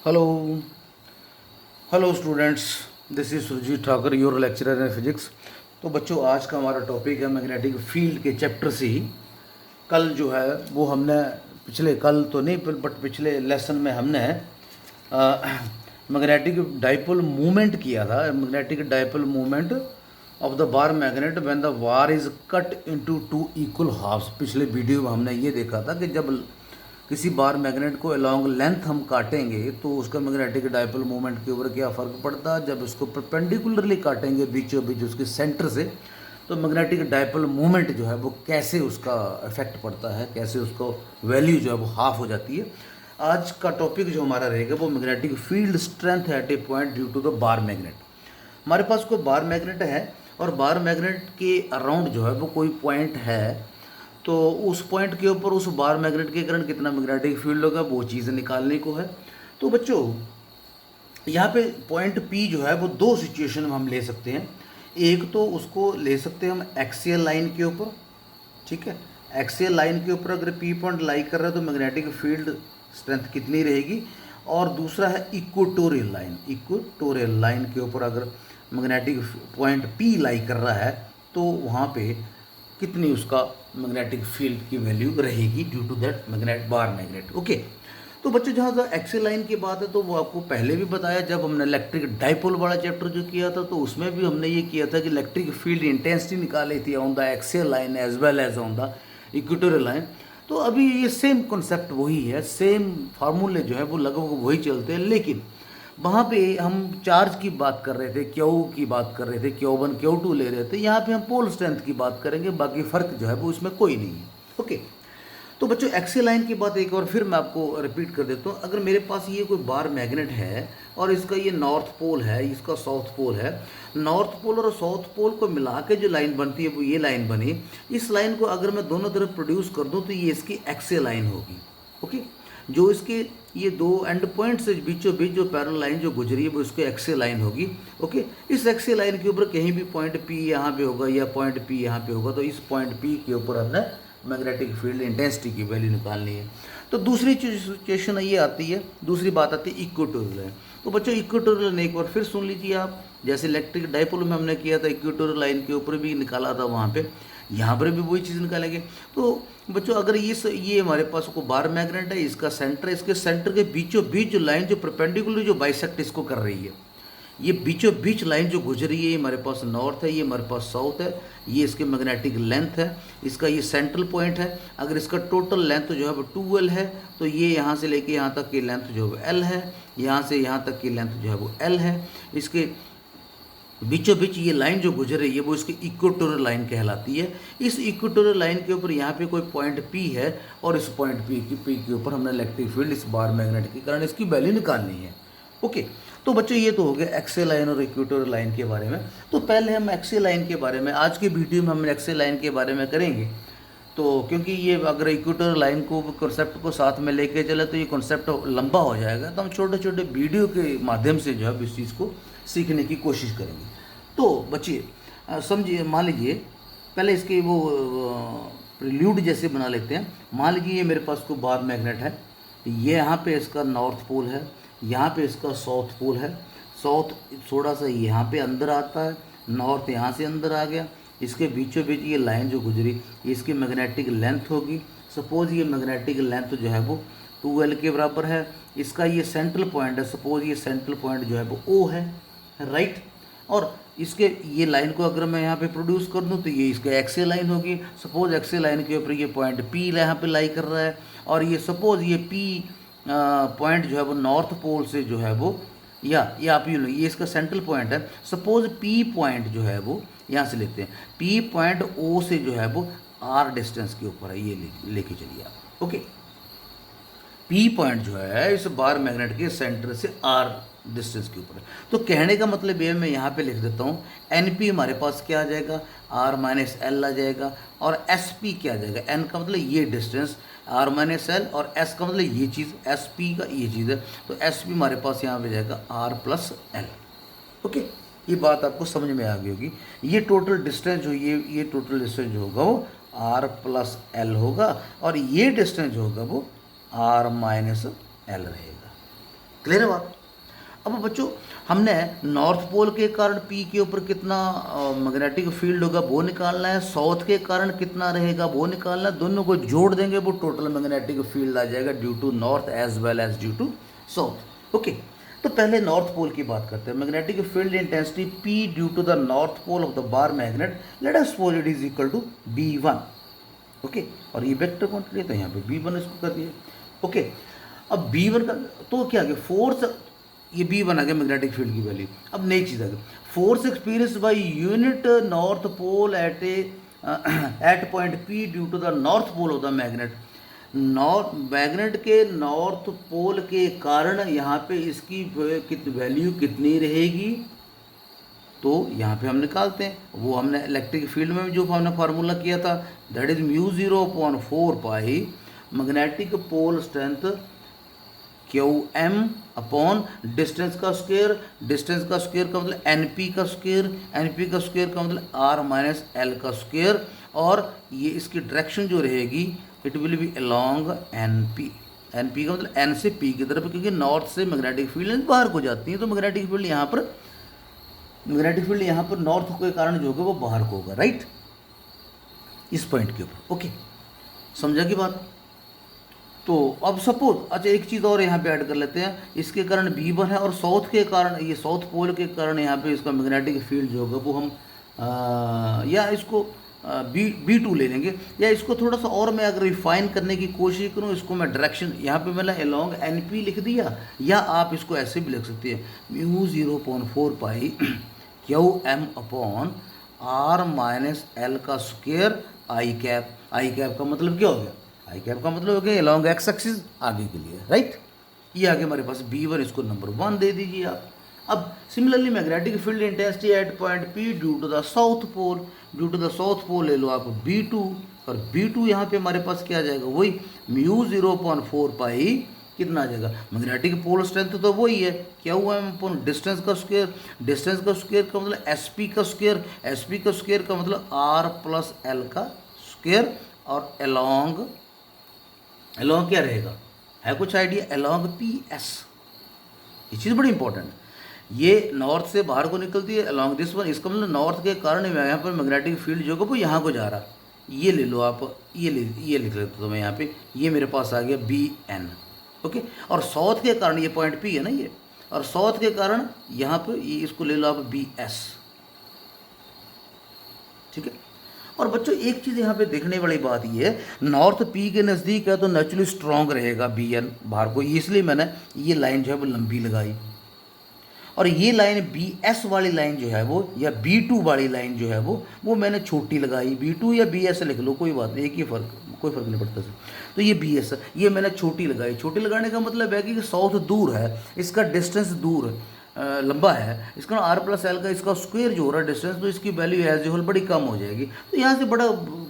Hello hello students, this is Surjeet Thakar, your lecturer in physics. तो बच्चों, आज का हमारा टॉपिक है मैग्नेटिक फील्ड के चैप्टर से ही। कल जो है वो हमने कल तो नहीं बट पिछले लेसन में हमने मैग्नेटिक डाइपोल मूवमेंट किया था। Magnetic dipole movement of the bar magnet when the war is cut into two equal halves. पिछले वीडियो में हमने ये देखा था कि जब किसी बार मैग्नेट को अलॉन्ग लेंथ हम काटेंगे तो उसका मैग्नेटिक डाइपोल मूवमेंट के ऊपर क्या फ़र्क पड़ता है। जब उसको परपेंडिकुलरली काटेंगे बीचों बीच उसके सेंटर से, तो मैग्नेटिक डाइपोल मूवमेंट जो है वो कैसे उसका इफेक्ट पड़ता है, कैसे उसको वैल्यू जो है वो हाफ हो जाती है। आज का टॉपिक जो हमारा रहेगा वो magnetic field strength at a point due to the bar magnet. हमारे पास कोई बार मैग्नेट है और बार मैग्नेट के अराउंड जो है वो कोई पॉइंट है, तो उस पॉइंट के ऊपर उस बार मैग्नेट के कारण कितना मैग्नेटिक फील्ड होगा वो चीज़ निकालने को है। तो बच्चों, यहाँ पे पॉइंट P जो है वो दो सिचुएशन में हम ले सकते हैं। एक तो उसको ले सकते हैं हम एक्सियल लाइन के ऊपर, ठीक है। एक्सियल लाइन के ऊपर अगर P पॉइंट लाई कर रहा है तो मैग्नेटिक फील्ड स्ट्रेंथ कितनी रहेगी। और दूसरा है इक्वेटोरियल लाइन। इक्वेटोरियल लाइन के ऊपर अगर मैग्नेटिक पॉइंट P लाई कर रहा है तो वहाँ पे कितनी उसका मैग्नेटिक फील्ड की वैल्यू रहेगी due to that bar magnet. Okay. तो बच्चों, जहाँ तक एक्सियल लाइन की बात है तो वो आपको पहले भी बताया, जब हमने इलेक्ट्रिक डाइपोल वाला चैप्टर जो किया था तो उसमें भी हमने ये किया था कि इलेक्ट्रिक फील्ड इंटेंसिटी निकाली थी on the axial line as well as on the equatorial line. तो अभी ये सेम कॉन्सेप्ट वही है, सेम फार्मूले जो है वो लगभग वही चलते हैं, लेकिन वहाँ पे हम चार्ज की बात कर रहे थे, क्यू की बात कर रहे थे, Q1 Q2 ले रहे थे। यहाँ पे हम पोल स्ट्रेंथ की बात करेंगे, बाकी फ़र्क जो है वो इसमें कोई नहीं है। ओके। तो बच्चों, एक्सियल लाइन की बात एक और फिर मैं आपको रिपीट कर देता हूँ। अगर मेरे पास ये कोई बार मैग्नेट है और इसका ये नॉर्थ पोल है, इसका साउथ पोल है, नॉर्थ पोल और साउथ पोल को मिला के जो लाइन बनती है वो ये लाइन बनी। इस लाइन को अगर मैं दोनों तरफ प्रोड्यूस कर दूँ तो ये इसकी एक्सियल लाइन होगी। ओके। जो इसके ये दो एंड पॉइंट से बीचों बीच जो पैरेलल लाइन जो गुजरी है वो इसको एक्सियल लाइन होगी। ओके। इस एक्सियल लाइन के ऊपर कहीं भी पॉइंट P यहाँ पे होगा या पॉइंट P यहाँ पे होगा, तो इस पॉइंट P के ऊपर हमने मैग्नेटिक फील्ड इंटेंसिटी की वैल्यू निकालनी है। तो दूसरी सिचुएशन ये आती है, दूसरी बात आती है इक्वेटोरियल लाइन। तो बच्चों, इक्वेटोरियल लाइन एक बार फिर सुन लीजिए आप। जैसे इलेक्ट्रिक डाइपोल में हमने किया था, इक्वेटोरियल लाइन के ऊपर भी निकाला था, वहाँ पे यहाँ पर भी वही चीज़ निकालेंगे। तो बच्चों, अगर ये हमारे पास को बार मैग्नेट है, इसका सेंटर है, इसके सेंटर के बीचों बीच जो लाइन जो परपेंडिकुलर जो बाइसेक्ट इसको कर रही है, ये बीचों बीच लाइन जो गुजर रही है, ये हमारे पास नॉर्थ है, ये हमारे पास साउथ है, ये इसके मैग्नेटिक लेंथ है, इसका ये सेंट्रल पॉइंट है। अगर इसका टोटल लेंथ जो है वो 2L है तो ये यहाँ से लेके यहाँ तक की लेंथ जो है वो L है, यहाँ से यहाँ तक की लेंथ जो है वो L है। इसके बीचों बीच ये लाइन जो गुजर रही है वो इसकी इक्वेटोरियल लाइन कहलाती है। इस इक्वेटोरियल लाइन के ऊपर यहाँ पे कोई पॉइंट P है और इस पॉइंट P के ऊपर हमने इलेक्ट्रिक फील्ड इस बार मैग्नेट के कारण इसकी वैल्यू निकालनी है। ओके। तो बच्चों, ये तो हो गया एक्सियल लाइन और इक्वेटोरियल लाइन के बारे में। तो पहले हम एक्सियल लाइन के बारे में, आज के वीडियो में हम एक्सियल लाइन के बारे में करेंगे। तो क्योंकि ये अगर इक्वेटोरियल लाइन को कॉन्सेप्ट को साथ में लेके चले तो ये कॉन्सेप्ट लंबा हो जाएगा, तो हम छोटे छोटे वीडियो के माध्यम से जो है इस चीज़ को सीखने की कोशिश करेंगे। तो बच्चे समझिए, मान लीजिए पहले इसके वो प्रिल्यूड जैसे बना लेते हैं। मान लीजिए ये मेरे पास को बार मैग्नेट है, ये यहाँ पे इसका नॉर्थ पोल है, यहाँ पे इसका साउथ पोल है। साउथ थोड़ा सा यहाँ पे अंदर आता है, नॉर्थ यहाँ से अंदर आ गया। इसके बीचों बीच ये लाइन जो गुजरी इसकी मैग्नेटिक लेंथ होगी। सपोज ये मैग्नेटिक लेंथ जो है वो 2L के बराबर है। इसका ये सेंट्रल पॉइंट है, सपोज ये सेंट्रल पॉइंट जो है वो O है, राइट। और इसके ये लाइन को अगर मैं यहाँ पे प्रोड्यूस कर दूँ तो ये इसका एक्सियल लाइन होगी। सपोज एक्सियल लाइन के ऊपर ये पॉइंट P यहाँ पे लाई कर रहा है और ये सपोज ये P पॉइंट जो है वो नॉर्थ पोल से जो है वो, या ये आप यूँ ये इसका सेंट्रल पॉइंट है। सपोज P पॉइंट जो है वो यहाँ से लेते हैं, P पॉइंट O से जो है वो R डिस्टेंस के ऊपर है, ये लेके चलिए आप। ओके। P पॉइंट जो है इस बार मैग्नेट के सेंटर से R डिस्टेंस के ऊपर है। तो कहने का मतलब ये मैं यहाँ पे लिख देता हूँ, NP हमारे पास क्या आ जाएगा, R माइनस L आ जाएगा, और SP क्या आ जाएगा, N का मतलब ये डिस्टेंस, R माइनस L, और S का मतलब ये चीज़, SP का ये चीज़ है। तो SP हमारे पास यहाँ पे जाएगा R प्लस L। ओके। ये बात आपको समझ में आ गई होगी। ये टोटल डिस्टेंस जो ये टोटल डिस्टेंस जो होगा वो R प्लस L होगा, और ये डिस्टेंस जो होगा वो R माइनस L रहेगा। क्लियर है बात। अब बच्चों हमने नॉर्थ पोल के कारण पी के ऊपर कितना मैग्नेटिक फील्ड होगा वो निकालना है, साउथ के कारण कितना रहेगा वो निकालना है, दोनों को जोड़ देंगे वो टोटल मैग्नेटिक फील्ड आ जाएगा due to north as well as due to south. Okay, तो पहले नॉर्थ पोल की बात करते हैं। Magnetic field intensity P due to the north pole of the bar magnet, let us suppose it is equal to B1। Okay, और ये vector quantity तो यहाँ पे B1 इसको कर दिया। ओके, अब B1 का तो क्या आ गया, फोर्स, ये B1 आ गया मैग्नेटिक फील्ड की वैल्यू। अब नई चीज़ आ गई, force experience by unit north pole at point P due to the north pole of the magnet. Magnet के नॉर्थ पोल के कारण यहाँ पे इसकी वैल्यू कितनी रहेगी, तो यहाँ पे हम निकालते हैं। वो हमने इलेक्ट्रिक फील्ड में जो हमने फार्मूला किया था, that is μ0/4π magnetic pole strength QM upon distance का स्क्वायर, डिस्टेंस का स्क्वायर का मतलब NP का स्क्वायर, NP का स्क्वायर का मतलब R - L का स्क्वायर, और ये इसकी डायरेक्शन जो रहेगी it will be along NP। NP का मतलब N से P की तरफ, क्योंकि नॉर्थ से मैग्नेटिक फील्ड बाहर को जाती है, तो मैग्नेटिक फील्ड यहाँ पर नॉर्थ के कारण जो होगा वो बाहर को होगा, राइट, इस पॉइंट के ऊपर। ओके, समझा की बात। तो अब सपोज, अच्छा एक चीज़ और यहाँ पे ऐड कर लेते हैं, इसके कारण B1 है और साउथ के कारण, ये साउथ पोल के कारण यहाँ पे इसका मैग्नेटिक फील्ड जो होगा वो हम या इसको B2 ले लेंगे, या इसको थोड़ा सा और मैं अगर रिफाइन करने की कोशिश करूँ, इसको मैं डायरेक्शन यहाँ पे मैंने अलोंग NP लिख दिया, या आप इसको ऐसे भी लिख सकते हैं μ0/4π QM अपॉन R - L का स्क्वायर I कैप का मतलब क्या हो गया, आई कैप का मतलब हो गया अलॉन्ग एक्स एक्सिस आगे के लिए, राइट। ये आगे हमारे पास B1, इसको नंबर 1 दे दीजिए आप। अब similarly magnetic field intensity at point P due to the south pole, ले लो आप B2, और B2 यहाँ पे हमारे पास क्या आ जाएगा, वही μ0/4π कितना आ जाएगा, मैग्नेटिक पोल स्ट्रेंथ तो वही है क्या हुआ है, डिस्टेंस का स्क्वायर, डिस्टेंस का स्क्वायर का मतलब SP का स्क्वायर, SP का स्क्वायर का मतलब R+L का स्क्वायर, और अलोंग क्या रहेगा, है कुछ आइडिया, अलोंग PS। ये चीज़ बड़ी इंपॉर्टेंट है, ये नॉर्थ से बाहर को निकलती है अलोंग दिस वन, इसका मतलब नॉर्थ के कारण यहाँ पर मैग्नेटिक फील्ड जो है वो यहाँ को जा रहा है। ये ले लो आप, ये लिख लेता हूँ मैं यहाँ पे, ये मेरे पास आ गया BN। ओके, और साउथ के कारण ये पॉइंट P है ना ये, और साउथ के कारण यहाँ पे ये इसको ले लो आप BS, ठीक है। और बच्चों एक चीज़ यहाँ पे देखने वाली बात ये है, नॉर्थ P के नज़दीक है तो नेचुरली स्ट्रॉन्ग रहेगा BN बाहर को, इसलिए मैंने ये लाइन जो है वो लंबी लगाई, और ये लाइन BS वाली लाइन जो है वो, या B2 वाली लाइन जो है वो मैंने छोटी लगाई, B2 या BS लिख लो कोई बात नहीं, एक ही कोई फ़र्क नहीं पड़ता सर। तो ये BS ये मैंने छोटी लगाई, छोटी लगाने का मतलब है कि साउथ दूर है, इसका डिस्टेंस दूर लंबा है, इसका R+L का इसका स्क्वायर जो हो रहा है डिस्टेंस, तो इसकी वैल्यू एज ए होल बड़ी कम हो जाएगी। तो यहाँ से बड़ा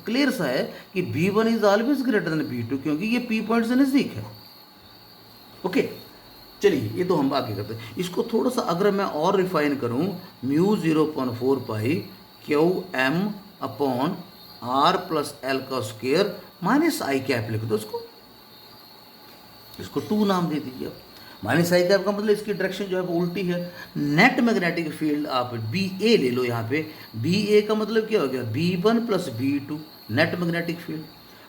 क्लियर सा है कि B1 is always greater than B2, क्योंकि ये P पॉइंट से नज़दीक है। ओके, चलिए ये तो हम आगे करते हैं। इसको थोड़ा सा अगर मैं और रिफाइन करूँ, μ0/4π QM अपॉन R+L का स्क्वायर माइनस I कैप लिख दो, इसको 2 नाम दे दीजिए आप। माइनस I कैप का मतलब इसकी डायरेक्शन जो है वो उल्टी है। नेट मैग्नेटिक फील्ड आप BA ले लो, यहाँ पे BA का मतलब क्या हो गया, B1 + B2 net magnetic field,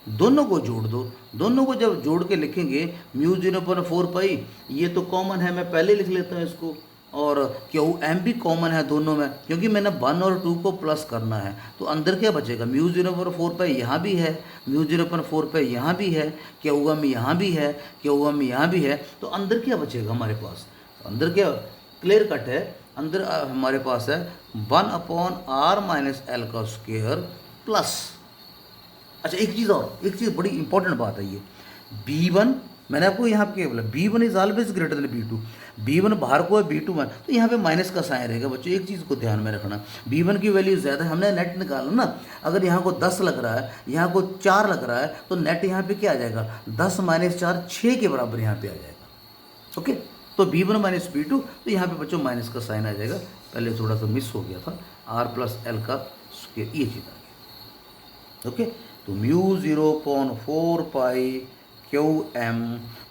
दोनों को जोड़ दो, दोनों को जब जोड़ के लिखेंगे μ0/4π, ये तो कॉमन है, मैं पहले लिख लेता हूँ इसको, और QM भी कॉमन है दोनों में, क्योंकि मैंने 1 और 2 को प्लस करना है, तो अंदर क्या बचेगा, μ0/4π यहाँ भी है, μ0/4π यहाँ भी है, QM यहाँ भी है, QM यहाँ भी है, तो अंदर क्या बचेगा हमारे पास, अंदर क्या क्लियर कट है, अंदर हमारे पास है 1/R - L का स्क्वायर प्लस, अच्छा एक चीज़ बड़ी इंपॉर्टेंट बात है, ये B1 मैंने आपको यहाँ पे क्या बोला, B1 is always greater than B2, B1 बाहर को है B2 में, तो यहाँ पे माइनस का साइन रहेगा बच्चों, एक चीज़ को ध्यान में रखना, B1 की वैल्यू ज़्यादा है, हमने नेट निकाला ना, अगर यहाँ को 10 लग रहा है, यहाँ को 4 लग रहा है, तो नेट यहाँ पे क्या आ जाएगा, 10 - 4 6 के बराबर यहाँ पे आ जाएगा। ओके, तो B1 - B2, तो यहाँ पे बच्चों माइनस का साइन आ जाएगा, पहले थोड़ा सा मिस हो गया था, R+L का स्क्वायर, ये चीज़ आ गई। ओके, तो μ0/4π QM,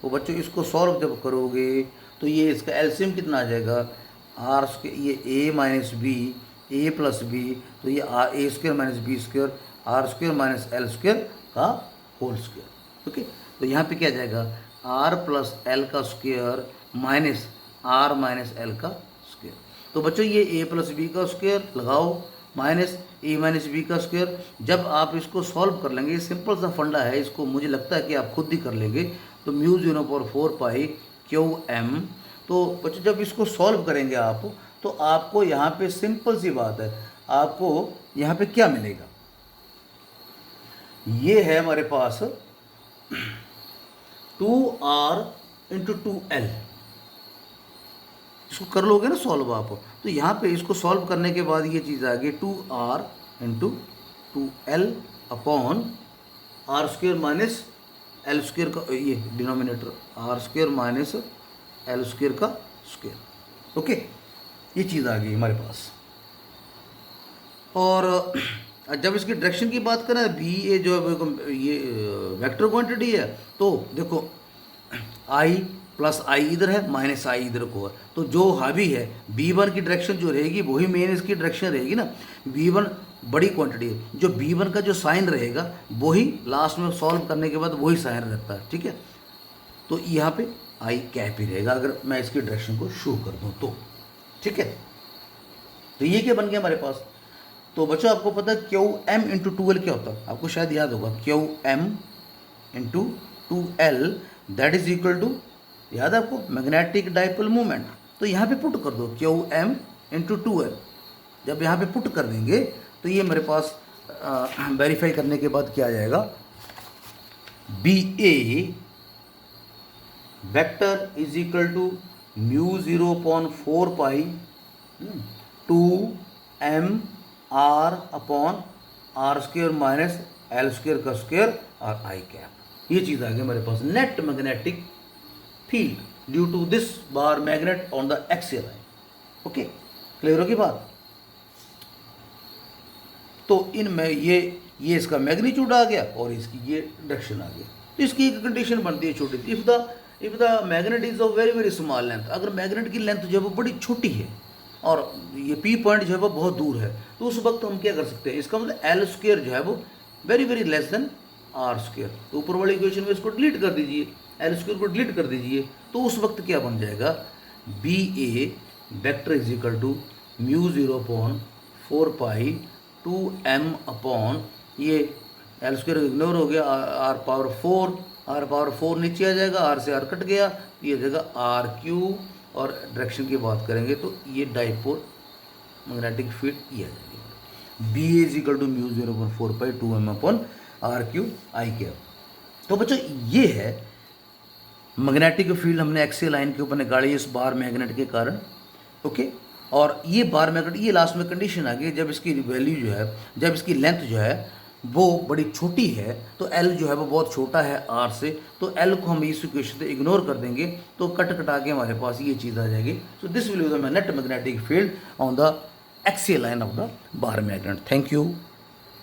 वो बच्चों इसको सॉल्व जब करोगे तो ये इसका एलसीएम कितना आ जाएगा, आर स्क्वायर, ये A minus B, A plus B, तो ये A square minus B square, R square minus L square का होल स्क्वायर। ओके, तो यहाँ पे क्या जाएगा, आर प्लस एल का square minus R minus L का स्क्वायर। तो बच्चों ये ए प्लस बी का स्क्वायर लगाओ माइनस ए माइनस बी का स्क्वायर। जब आप इसको सॉल्व कर लेंगे, सिंपल सा फंडा है, इसको मुझे लगता है कि आप खुद ही कर लेंगे। तो म्यू 0/4 पाई क्यू एम। तो बच्चों जब इसको सॉल्व करेंगे आप, तो आपको यहाँ पे सिंपल सी बात है, आपको यहाँ पे क्या मिलेगा, ये है हमारे पास 2r इंटू 2l। इसको कर लोगे ना सॉल्व आप, तो यहाँ पे इसको सॉल्व करने के बाद ये चीज़ आ गई 2r into 2l upon R square minus L square का, ये denominator R square minus L square का स्क्वेयर। ओके, ये चीज़ आ गई हमारे पास। और जब इसकी डायरेक्शन की बात करें, बी ए जो है ये वेक्टर क्वांटिटी है, तो देखो आई प्लस आई इधर है, माइनस आई इधर को है, तो जो हावी है B1 की डायरेक्शन जो रहेगी वही मेन इसकी डायरेक्शन रहेगी ना। B1 बड़ी क्वांटिटी है, जो B1 का जो साइन रहेगा वही लास्ट में सॉल्व करने के बाद वही साइन रहता है, ठीक है। तो यहाँ पे आई कैप ही रहेगा अगर मैं इसकी डायरेक्शन को शो कर दूँ तो, ठीक है। तो ये क्या बन गया हमारे पास। तो बच्चों आपको पता है क्यू एम इंटू 2l क्या होता है, आपको शायद याद होगा, Q M into 2l that is equal to, याद है आपको, मैग्नेटिक डाइपोल मोमेंट। तो यहाँ पे पुट कर दो क्यू एम इंटू 2l। जब यहाँ पे पुट कर देंगे तो ये मेरे पास वेरीफाई करने के बाद क्या आ जाएगा, B A vector is equal to mu 0/4 pi 2m R upon R square minus L square का स्क्वेयर और आई कैप। ये चीज़ आ गई हमारे पास, net magnetic field due to this bar magnet on the axial line. Okay, clear होगी बात। तो इनमें ये इसका मैग्नीट्यूड आ गया और इसकी ये डायरेक्शन आ गया। तो इसकी एक कंडीशन बनती है छोटी सी, if the magnet is of very very small length, अगर मैग्नेट की लेंथ जो है वो बड़ी छोटी है और ये पी पॉइंट जो है वो बहुत दूर है, तो उस वक्त हम क्या कर सकते हैं, इसका मतलब एल स्क्वेयर जो है वो very very less than R square. तो ऊपर वाली इक्वेशन में इसको डिलीट कर दीजिए, एल स्क्वेयर को डिलीट कर दीजिए, तो उस वक्त क्या बन जाएगा, B A vector is equal to mu 0/4 pi 2m upon, ये एल स्क्वेयर इग्नोर हो गया, आर पावर 4 नीचे आ जाएगा, आर से आर कट गया, ये जगह आर क्यू। और डायरेक्शन की बात करेंगे तो ये डाइपोल मैग्नेटिक फील्ड ये आ जाएगी, B is equal to mu 0/4 pi 2m upon R cube I cap. तो बच्चों ये है मैग्नेटिक फील्ड हमने एक्सियल लाइन के ऊपर निकाली इस बार मैग्नेट के कारण। ओके, और ये बार मैग्नेट, ये लास्ट में कंडीशन आ गई, जब इसकी वैल्यू जो है, जब इसकी लेंथ जो है वो बड़ी छोटी है, तो L जो है वो बहुत छोटा है R से, तो L को हम इस इक्वेशन से इग्नोर कर देंगे, तो कटा के हमारे पास ये चीज़ आ जाएगी। So this will be the net magnetic field on the axial line of the bar magnet. Thank you.